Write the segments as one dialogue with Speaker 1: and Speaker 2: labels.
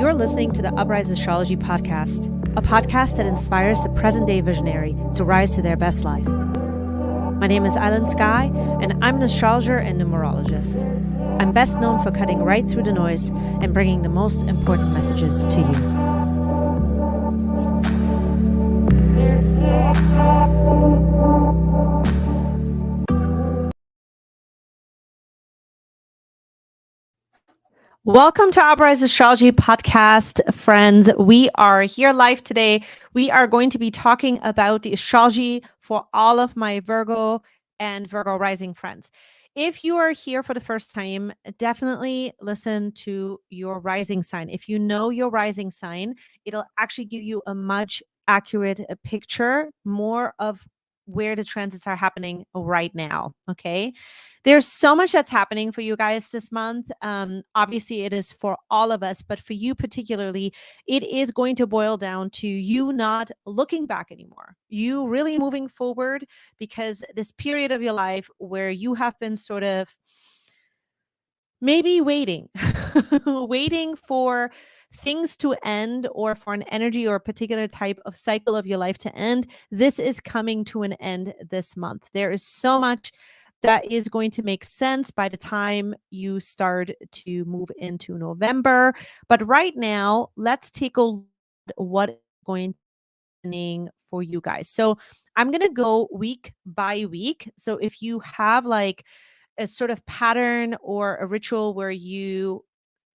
Speaker 1: You're listening to the Uprise Astrology podcast, a podcast that inspires the present-day visionary to rise to their best life. My name is Aylin and I'm an astrologer and numerologist. I'm best known for cutting right through the noise and bringing the most important messages to you. Welcome to Uprise Astrology podcast, friends. We are here live today. We are going to be talking about the astrology for all of my Virgo and Virgo rising friends. If you are here for the first time, definitely listen to your rising sign. If you know your rising sign, it'll actually give you a much accurate picture, more of where the transits are happening right now. Okay. There's so much that's happening for you guys this month. Obviously, it is for all of us, but for you particularly, it is going to boil down to you not looking back anymore. You really moving forward, because this period of your life where you have been sort of maybe waiting, waiting for things to end or for an energy or a particular type of cycle of your life to end. This is coming to an end this month. There is so much that is going to make sense by the time you start to move into November. But right now, let's take a look at what is going to be happening for you guys. So I'm going to go week by week. So if you have like a sort of pattern or a ritual where you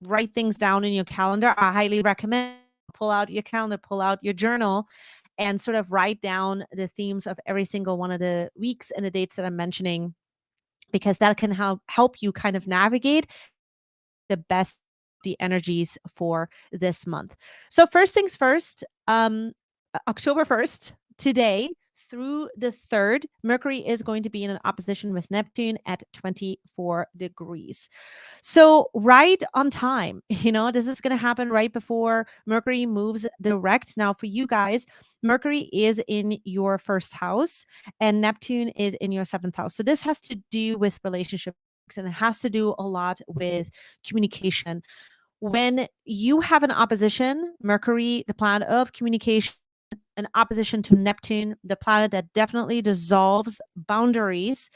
Speaker 1: write things down in your calendar, I highly recommend pull out your calendar, pull out your journal, and sort of write down the themes of every single one of the weeks and the dates that I'm mentioning, because that can help you kind of navigate the best the energies for this month. So first things first, October 1st, today through the 3rd, Mercury is going to be in an opposition with Neptune at 24 degrees. So right on time, this is going to happen right before Mercury moves direct. Now for you guys, Mercury is in your first house and Neptune is in your 7th house. So this has to do with relationships, and it has to do a lot with communication. When you have an opposition, Mercury, the planet of communication, an opposition to Neptune, the planet that definitely dissolves boundaries,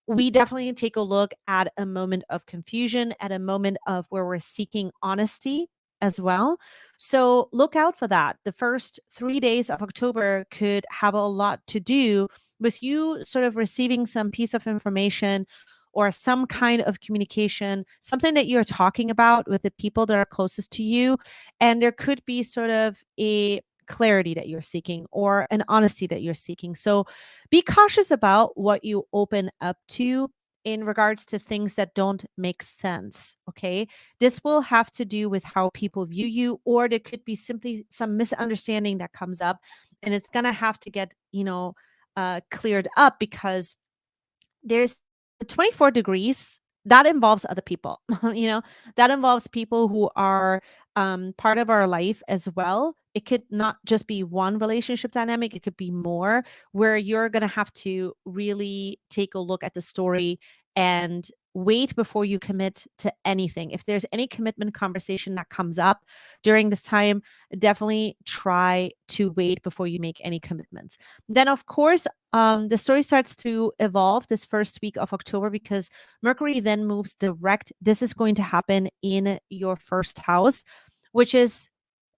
Speaker 1: we definitely take a look at a moment of confusion, at a moment of where we're seeking honesty as well. So look out for that. The first 3 days of October could have a lot to do with you sort of receiving some piece of information or some kind of communication, something that you're talking about with the people that are closest to you. And there could be sort of a clarity that you're seeking or an honesty that you're seeking. So be cautious about what you open up to in regards to things that don't make sense. Okay. This will have to do with how people view you, or there could be simply some misunderstanding that comes up, and it's going to have to get, cleared up, because there's 24 degrees that involves other people, that involves people who are part of our life as well. It could not just be one relationship dynamic. It could be more, where you're going to have to really take a look at the story and wait before you commit to anything. If there's any commitment conversation that comes up during this time, definitely try to wait before you make any commitments. Then, of course, the story starts to evolve this first week of October, because Mercury then moves direct. This is going to happen in your first house, which is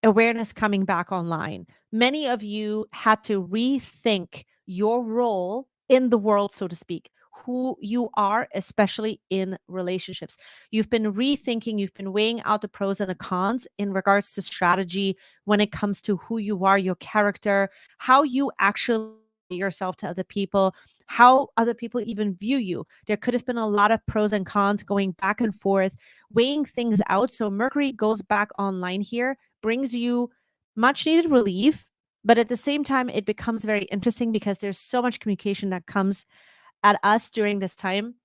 Speaker 1: awareness coming back online. Many of you had to rethink your role in the world, so to speak, who you are, especially in relationships. You've been rethinking, you've been weighing out the pros and the cons in regards to strategy when it comes to who you are, your character, how you actually yourself to other people, how other people even view you. There could have been a lot of pros and cons going back and forth, weighing things out. So Mercury goes back online here, brings you much needed relief, but at the same time, it becomes very interesting because there's so much communication that comes at us during this time.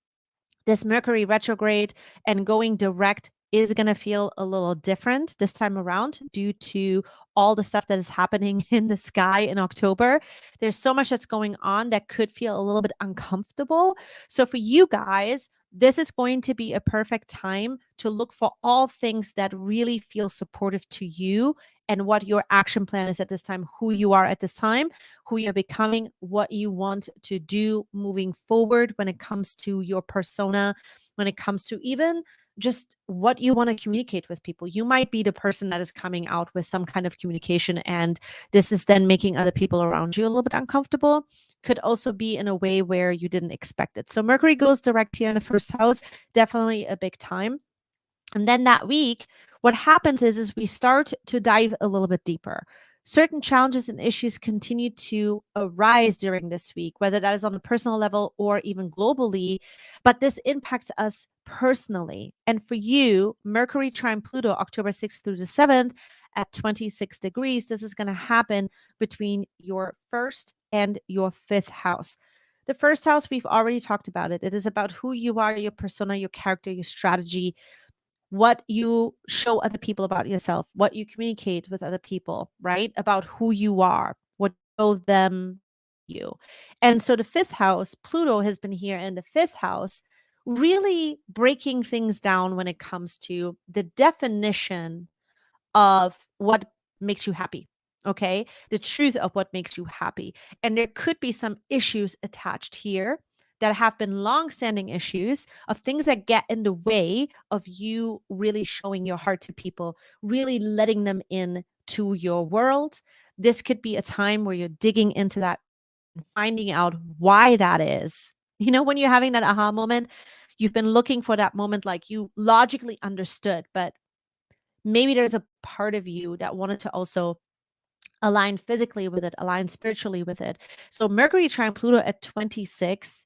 Speaker 1: This Mercury retrograde and going direct is going to feel a little different this time around due to all the stuff that is happening in the sky in October. There's so much that's going on that could feel a little bit uncomfortable. So for you guys, this is going to be a perfect time to look for all things that really feel supportive to you and what your action plan is at this time, who you are at this time, who you're becoming, what you want to do moving forward when it comes to your persona, when it comes to even just what you want to communicate with people. You might be the person that is coming out with some kind of communication, and this is then making other people around you a little bit uncomfortable. Could also be in a way where you didn't expect it. So Mercury goes direct here in the first house, definitely a big time. And then that week, what happens is we start to dive a little bit deeper. Certain challenges and issues continue to arise during this week, whether that is on a personal level or even globally, but this impacts us personally. And for you, Mercury trine Pluto, October 6th through the 7th at 26 degrees, this is going to happen between your first and your fifth house. The first house, we've already talked about it. It is about who you are, your persona, your character, your strategy, what you show other people about yourself, what you communicate with other people, right? About who you are, what you show them you. And so the fifth house, Pluto has been here in the fifth house, really breaking things down when it comes to the definition of what makes you happy. Okay. The truth of what makes you happy. And there could be some issues attached here that have been long-standing issues of things that get in the way of you really showing your heart to people, really letting them in to your world. This could be a time where you're digging into that and finding out why that is. You know, when you're having that aha moment, you've been looking for that moment, like you logically understood, but maybe there's a part of you that wanted to also align physically with it, align spiritually with it. So Mercury trine Pluto at 26,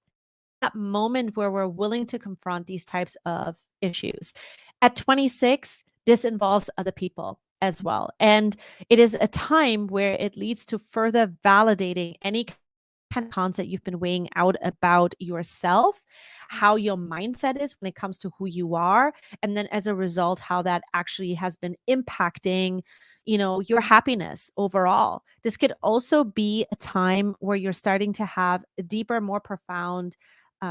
Speaker 1: that moment where we're willing to confront these types of issues. At 26, this involves other people as well. And it is a time where it leads to further validating any kind of concept you've been weighing out about yourself, how your mindset is when it comes to who you are, and then as a result, how that actually has been impacting, you know, your happiness overall. This could also be a time where you're starting to have deeper, more profound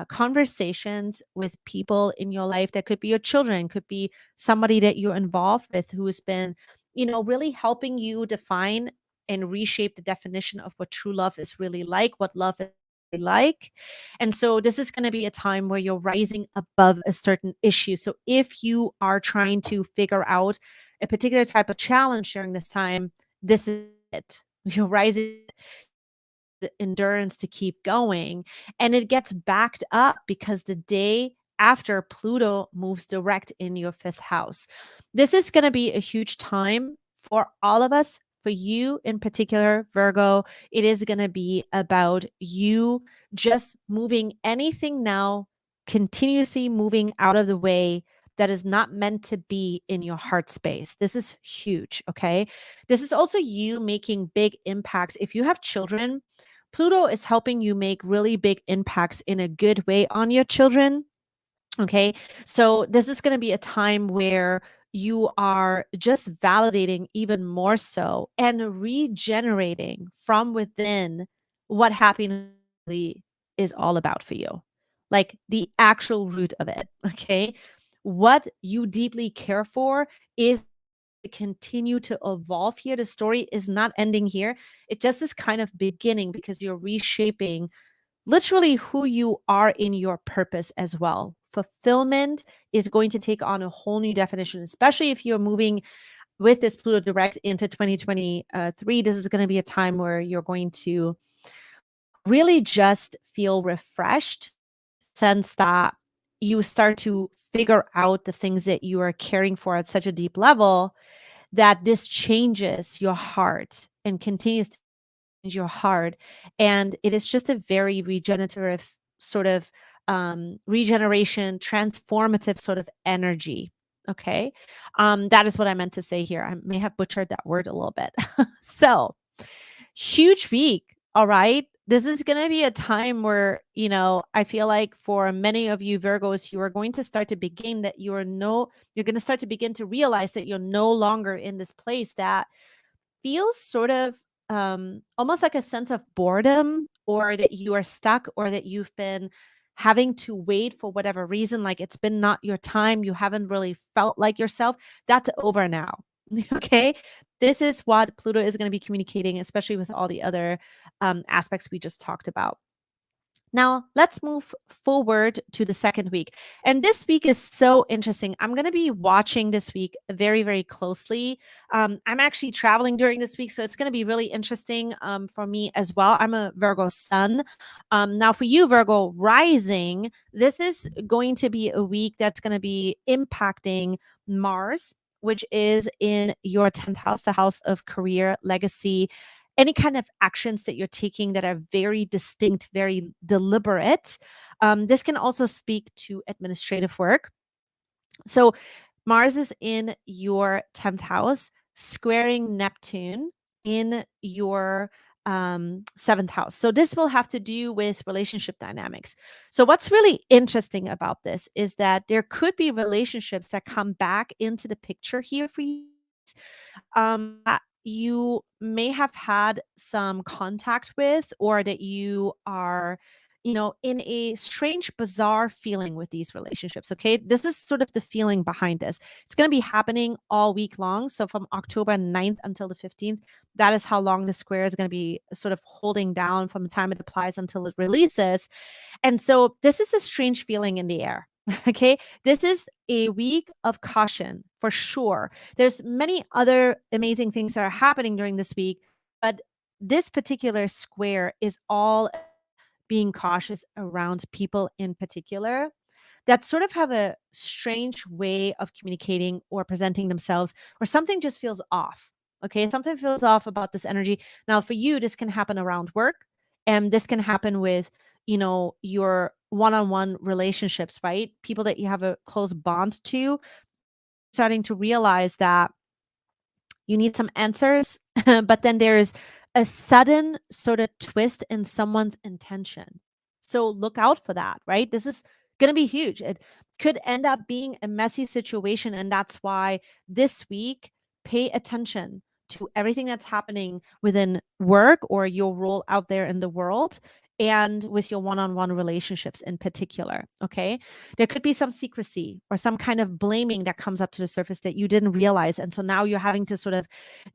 Speaker 1: conversations with people in your life. That could be your children, could be somebody that you're involved with who's been, you know, really helping you define and reshape the definition of what true love is really like, what love is really like. And so this is going to be a time where you're rising above a certain issue. So if you are trying to figure out a particular type of challenge during this time, this is it. You're rising the endurance to keep going. And it gets backed up because the day after Pluto moves direct in your fifth house. This is going to be a huge time for all of us. For you in particular, Virgo, it is going to be about you just moving anything now, continuously moving out of the way that is not meant to be in your heart space. This is huge. Okay. This is also you making big impacts. If you have children, Pluto is helping you make really big impacts in a good way on your children. Okay. So this is going to be a time where you are just validating even more so and regenerating from within what happiness really is all about for you. Like the actual root of it. Okay. What you deeply care for is to continue to evolve here. The story is not ending here. It just is kind of beginning because you're reshaping literally who you are in your purpose as well. Fulfillment is going to take on a whole new definition, especially if you're moving with this Pluto direct into 2023. This is going to be a time where you're going to really just feel refreshed, sense that you start to figure out the things that you are caring for at such a deep level that this changes your heart and continues to change your heart. And it is just a very regenerative sort of regeneration, transformative sort of energy. Okay. That is what I meant to say here. I may have butchered that word a little bit. So, huge week. All right. This is going to be a time where, you know, I feel like for many of you Virgos, you are going to start to begin that you're going to start to begin to realize that you're no longer in this place that feels sort of almost like a sense of boredom, or that you are stuck, or that you've been having to wait for whatever reason, like it's been not your time, you haven't really felt like yourself, that's over now. Okay. This is what Pluto is going to be communicating, especially with all the other aspects we just talked about. Now, let's move forward to the second week. And this week is so interesting. I'm going to be watching this week very, very closely. I'm actually traveling during this week, so it's going to be really interesting for me as well. I'm a Virgo sun. Now, for you, Virgo rising, this is going to be a week that's going to be impacting Mars, which is in your 10th house, the house of career, legacy, any kind of actions that you're taking that are very distinct, very deliberate. This can also speak to administrative work. So Mars is in your 10th house, squaring Neptune in your 7th house. So this will have to do with relationship dynamics. So what's really interesting about this is that there could be relationships that come back into the picture here for you, that you may have had some contact with, or that you are, in a strange, bizarre feeling with these relationships. Okay. This is sort of the feeling behind this. It's going to be happening all week long. So from October 9th until the 15th, that is how long the square is going to be sort of holding down from the time it applies until it releases. And so this is a strange feeling in the air. Okay. This is a week of caution for sure. There's many other amazing things that are happening during this week, but this particular square is all being cautious around people in particular that sort of have a strange way of communicating or presenting themselves, or something just feels off. Okay. Something feels off about this energy. Now, for you, this can happen around work, and this can happen with, your one on one relationships, right? People that you have a close bond to, starting to realize that you need some answers, but then there's a sudden sort of twist in someone's intention. So look out for that, right? This is going to be huge. It could end up being a messy situation. And that's why this week, pay attention to everything that's happening within work or your role out there in the world, and with your one on one relationships in particular. Okay. There could be some secrecy or some kind of blaming that comes up to the surface that you didn't realize. And so now you're having to sort of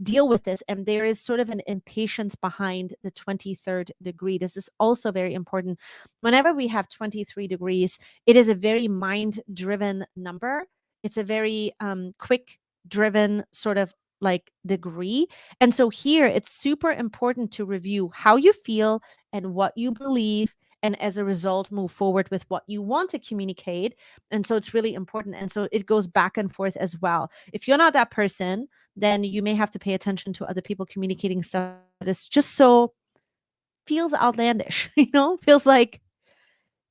Speaker 1: deal with this. And there is sort of an impatience behind the 23rd degree. This is also very important. Whenever we have 23 degrees, it is a very mind driven number. It's a very quick driven sort of like degree. And so here it's super important to review how you feel and what you believe, and as a result move forward with what you want to communicate. And so it's really important, and so it goes back and forth as well. If you're not that person, then you may have to pay attention to other people communicating stuff that is just so feels outlandish, feels like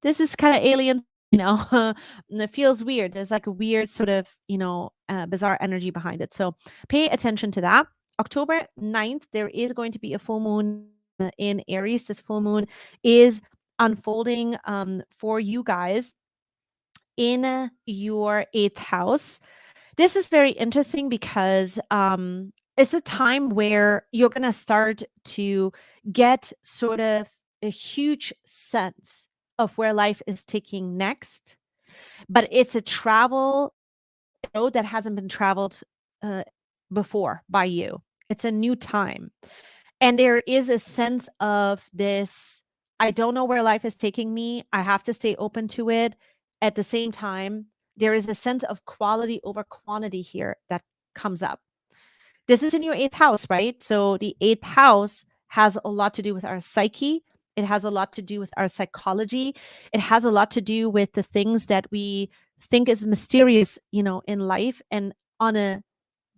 Speaker 1: this is kind of alien, and it feels weird. There's like a weird sort of, bizarre energy behind it. So pay attention to that. October 9th, there is going to be a full moon in Aries. This full moon is unfolding for you guys in your 8th house. This is very interesting because it's a time where you're going to start to get sort of a huge sense of where life is taking next. But it's a travel road that hasn't been traveled uh, before by you. It's a new time. And there is a sense of this, I don't know where life is taking me. I have to stay open to it. At the same time, there is a sense of quality over quantity here that comes up. This is in your 8th house, right? So the 8th house has a lot to do with our psyche. It has a lot to do with our psychology. It has a lot to do with the things that we think is mysterious, in life. And on a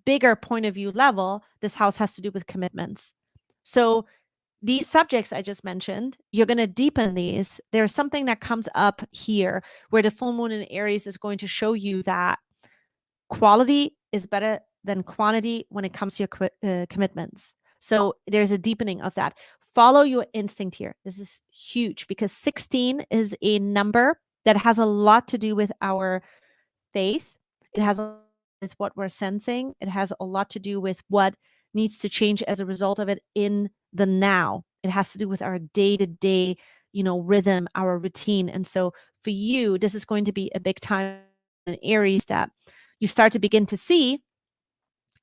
Speaker 1: bigger point of view level, this house has to do with commitments. So these subjects I just mentioned, you're going to deepen these. There's something that comes up here where the full moon in Aries is going to show you that quality is better than quantity when it comes to your commitments. So there's a deepening of that. Follow your instinct here. This is huge because 16 is a number that has a lot to do with our faith. It has a lot with what we're sensing. It has a lot to do with what needs to change as a result of it in the now. It has to do with our day-to-day, rhythm, our routine. And so for you, this is going to be a big time in Aries that you start to begin to see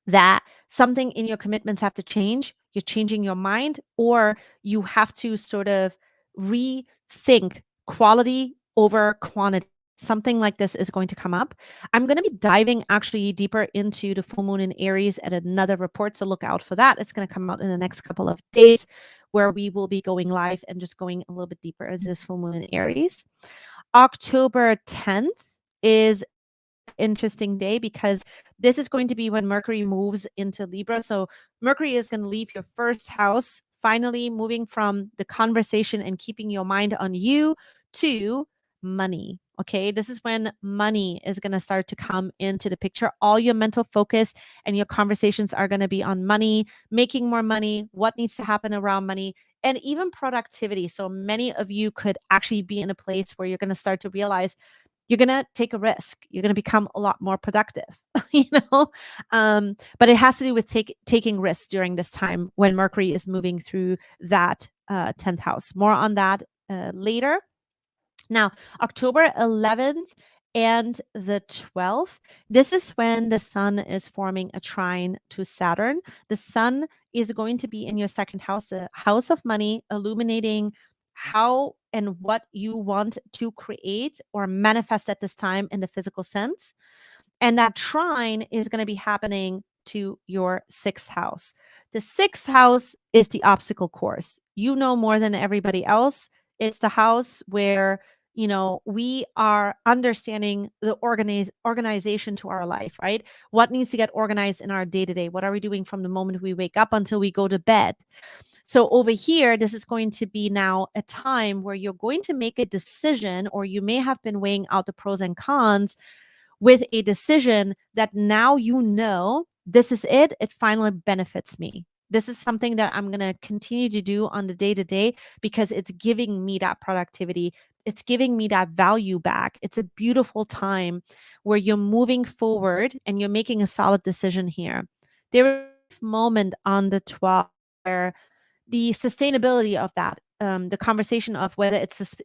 Speaker 1: that something in your commitments have to change. You're changing your mind, or you have to sort of rethink quality over quantity. Something like this is going to come up. I'm going to be diving actually deeper into the full moon in Aries at another report. So look out for that. It's going to come out in the next couple of days where we will be going live and just going a little bit deeper as this full moon in Aries. October 10th is interesting day because this is going to be when Mercury moves into Libra. So Mercury is going to leave your first house, finally moving from the conversation and keeping your mind on you to money. Okay, this is when money is going to start to come into the picture. All your mental focus and your conversations are going to be on money, making more money, what needs to happen around money, and even productivity. So many of you could actually be in a place where you're going to start to realize you're going to take a risk. You're going to become a lot more productive, you know? But it has to do with taking risks during this time when Mercury is moving through that 10th house. More on that later. Now, October 11th and the 12th, this is when the sun is forming a trine to Saturn. The sun is going to be in your second house, the house of money, illuminating how and what you want to create or manifest at this time in the physical sense. And that trine is going to be happening to your sixth house. The sixth house is the obstacle course. You know more than everybody else. It's the house where, we are understanding the organization to our life, right? What needs to get organized in our day to day? What are we doing from the moment we wake up until we go to bed? So over here, this is going to be now a time where you're going to make a decision, or you may have been weighing out the pros and cons with a decision that now this is it. It finally benefits me. This is something that I'm going to continue to do on the day to day because it's giving me that productivity. It's giving me that value back. It's a beautiful time where you're moving forward and you're making a solid decision here. There is a moment on the 12th where the sustainability of that, the conversation of whether it's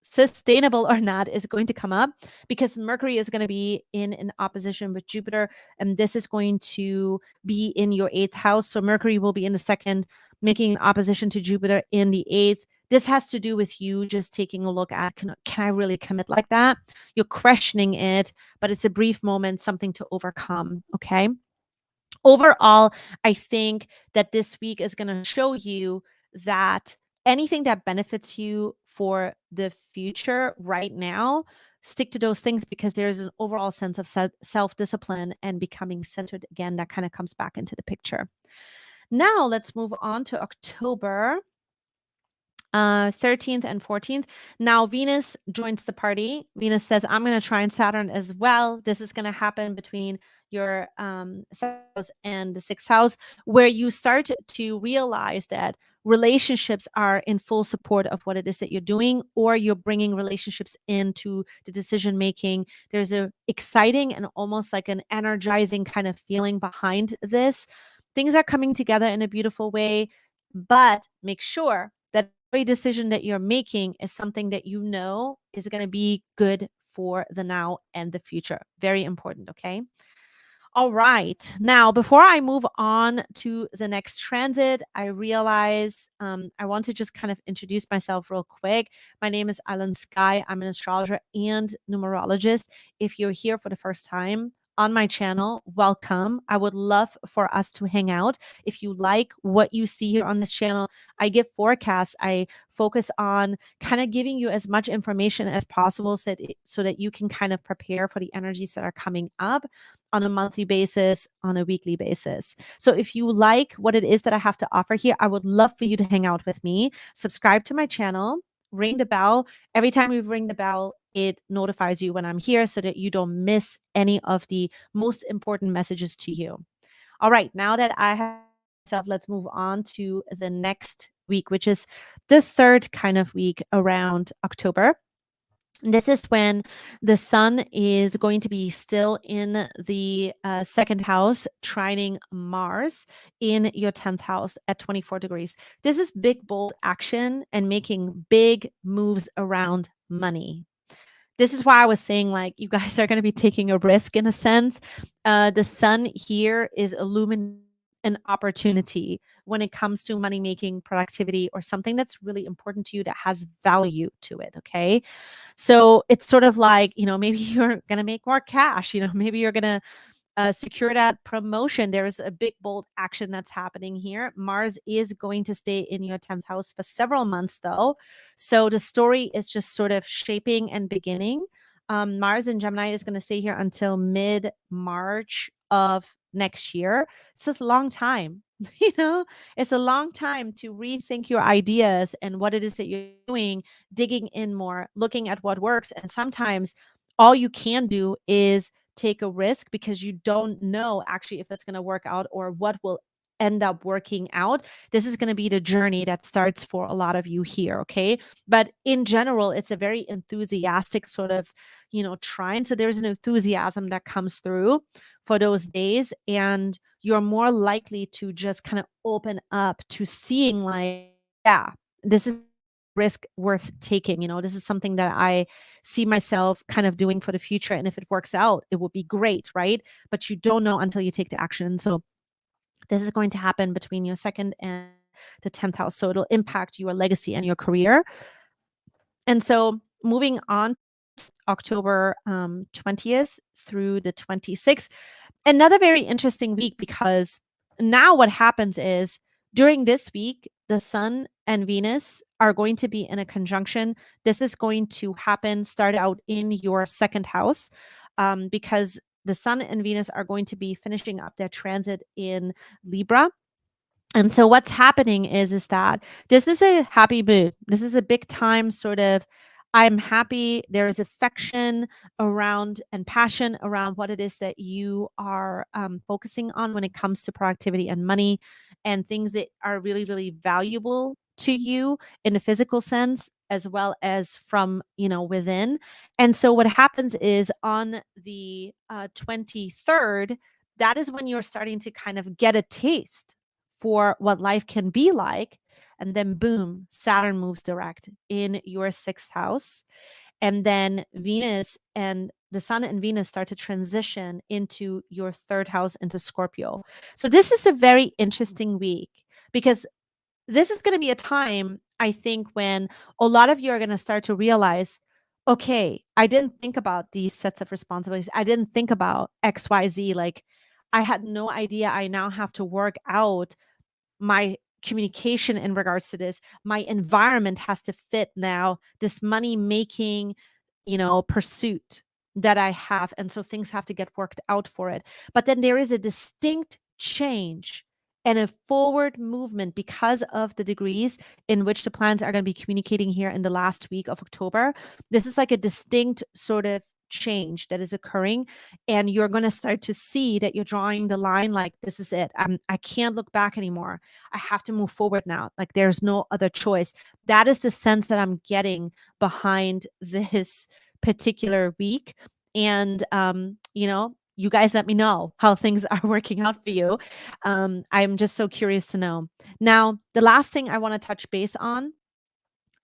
Speaker 1: sustainable or not is going to come up because Mercury is going to be in an opposition with Jupiter, and this is going to be in your eighth house. So Mercury will be in the second, making an opposition to Jupiter in the eighth. This has to do with you just taking a look at, can I really commit like that? You're questioning it, but it's a brief moment, something to overcome. Okay. Overall, I think that this week is going to show you that anything that benefits you for the future right now, stick to those things because there's an overall sense of self-discipline and becoming centered again that kind of comes back into the picture. Now let's move on to October 13th and 14th. Now Venus joins the party. Venus says, I'm going to trine Saturn as well. This is going to happen between your second house and the sixth house, where you start to realize that relationships are in full support of what it is that you're doing, or you're bringing relationships into the decision making. There's a exciting and almost like an energizing kind of feeling behind this. Things are coming together in a beautiful way, but make sure that every decision that you're making is something that you know is going to be good for the now and the future. Very important, okay? All right. Now, before I move on to the next transit, I realize I want to just kind of introduce myself real quick. My name is Aylin Sky. I'm an astrologer and numerologist. If you're here for the first time on my channel, welcome. I would love for us to hang out. If you like what you see here on this channel, I give forecasts. I focus on kind of giving you as much information as possible so that you can kind of prepare for the energies that are coming up on a monthly basis, on a weekly basis. So if you like what it is that I have to offer here, I would love for you to hang out with me. Subscribe to my channel, ring the bell. Every time we ring the bell, it notifies you when I'm here so that you don't miss any of the most important messages to you. All right, now that I have myself, let's move on to the next week, which is the third kind of week around October. This is when the sun is going to be still in the second house, trining Mars in your 10th house at 24 degrees. This is big, bold action and making big moves around money. This is why I was saying, like, you guys are going to be taking a risk in a sense. The sun here is illuminating an opportunity when it comes to money making, productivity, or something that's really important to you that has value to it. Okay. So it's sort of like, maybe you're going to make more cash, maybe you're going to secure that promotion. There's a big, bold action that's happening here. Mars is going to stay in your 10th house for several months, though. So the story is just sort of shaping and beginning. Mars in Gemini is going to stay here until mid March of next year. It's a long time. It's a long time to rethink your ideas and what it is that you're doing, digging in more, looking at what works. And sometimes all you can do is take a risk because you don't know actually if that's going to work out or what will end up working out. This is going to be the journey that starts for a lot of you here. Okay. But in general, it's a very enthusiastic sort of, trine. So there's an enthusiasm that comes through for those days. And you're more likely to just kind of open up to seeing, like, yeah, this is risk worth taking. This is something that I see myself kind of doing for the future. And if it works out, it will be great, right? But you don't know until you take the action. So this is going to happen between your second and the 10th house. So it'll impact your legacy and your career. And so moving on, October 20th through the 26th, another very interesting week, because now what happens is during this week, the sun and Venus are going to be in a conjunction. This is going to happen, start out in your second house, because the sun and Venus are going to be finishing up their transit in Libra. And so what's happening is that this is a happy mood. This is a big time sort of, I'm happy. There is affection around and passion around what it is that you are focusing on when it comes to productivity and money and things that are really, really valuable to you in the physical sense, as well as from, within. And so what happens is on the 23rd, that is when you're starting to kind of get a taste for what life can be like. And then, boom, Saturn moves direct in your sixth house. And then Venus and the sun and Venus start to transition into your third house, into Scorpio. So this is a very interesting week, because this is going to be a time, I think, when a lot of you are going to start to realize, okay, I didn't think about these sets of responsibilities. I didn't think about XYZ. Like, I had no idea I now have to work out my communication in regards to this. My environment has to fit now this money making, pursuit that I have. And so things have to get worked out for it. But then there is a distinct change and a forward movement because of the degrees in which the planets are going to be communicating here in the last week of October. This is like a distinct sort of change that is occurring, and you're going to start to see that you're drawing the line, like, this is it. I can't look back anymore. I have to move forward now. Like, there's no other choice. That is the sense that I'm getting behind this particular week. And you guys let me know how things are working out for you. I'm just so curious to know. Now, the last thing I want to touch base on,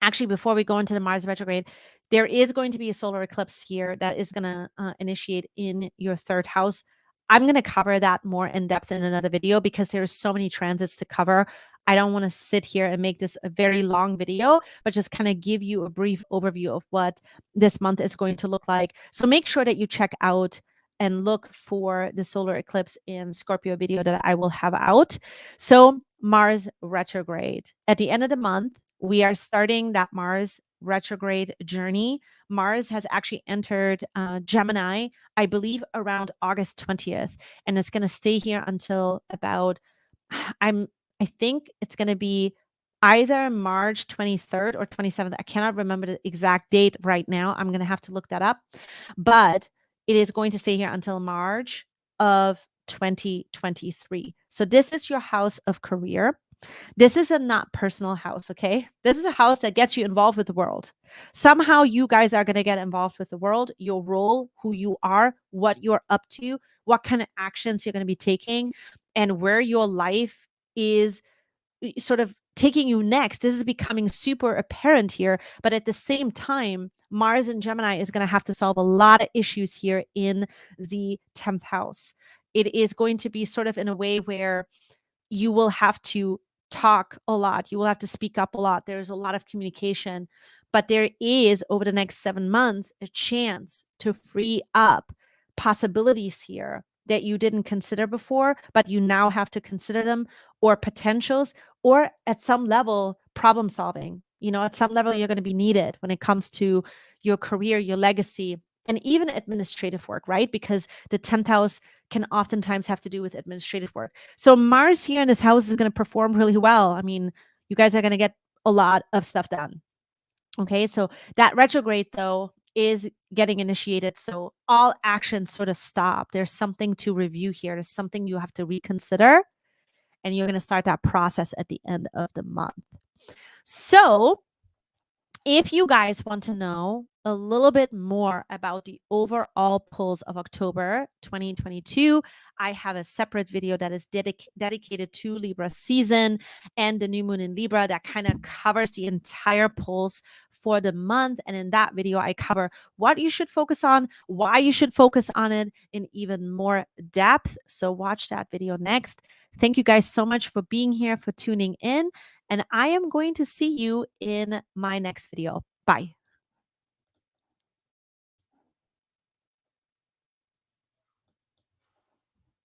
Speaker 1: actually, before we go into the Mars retrograde, there is going to be a solar eclipse here that is going to initiate in your third house. I'm going to cover that more in depth in another video, because there's so many transits to cover. I don't want to sit here and make this a very long video, but just kind of give you a brief overview of what this month is going to look like. So make sure that you check out and look for the solar eclipse in Scorpio video that I will have out. So Mars retrograde. At the end of the month, we are starting that Mars retrograde journey. Mars has actually entered Gemini, I believe, around August 20th, and it's going to stay here until about, I think it's going to be either March 23rd or 27th. I cannot remember the exact date right now. I'm going to have to look that up, but it is going to stay here until March of 2023. So this is your house of career. This is a not personal house, okay? This is a house that gets you involved with the world. Somehow you guys are going to get involved with the world, your role, who you are, what you're up to, what kind of actions you're going to be taking, and where your life is sort of taking you next. This is becoming super apparent here. But at the same time, Mars in Gemini is going to have to solve a lot of issues here in the 10th house. It is going to be sort of in a way where you will have to talk a lot. You will have to speak up a lot. There's a lot of communication, but there is over the next 7 months a chance to free up possibilities here that you didn't consider before, but you now have to consider them, or potentials, or at some level, problem solving. At some level, you're going to be needed when it comes to your career, your legacy, and even administrative work, right? Because the 10th house can oftentimes have to do with administrative work. So Mars here in this house is going to perform really well. I mean, you guys are going to get a lot of stuff done. Okay, so that retrograde, though, is getting initiated. So all actions sort of stop. There's something to review here. There's something you have to reconsider. And you're going to start that process at the end of the month. So if you guys want to know a little bit more about the overall pulse of October 2022, I have a separate video that is dedicated to Libra season and the new moon in Libra that kind of covers the entire pulse for the month. And in that video, I cover what you should focus on, why you should focus on it in even more depth. So watch that video next. Thank you guys so much for being here, for tuning in. And I am going to see you in my next video. Bye.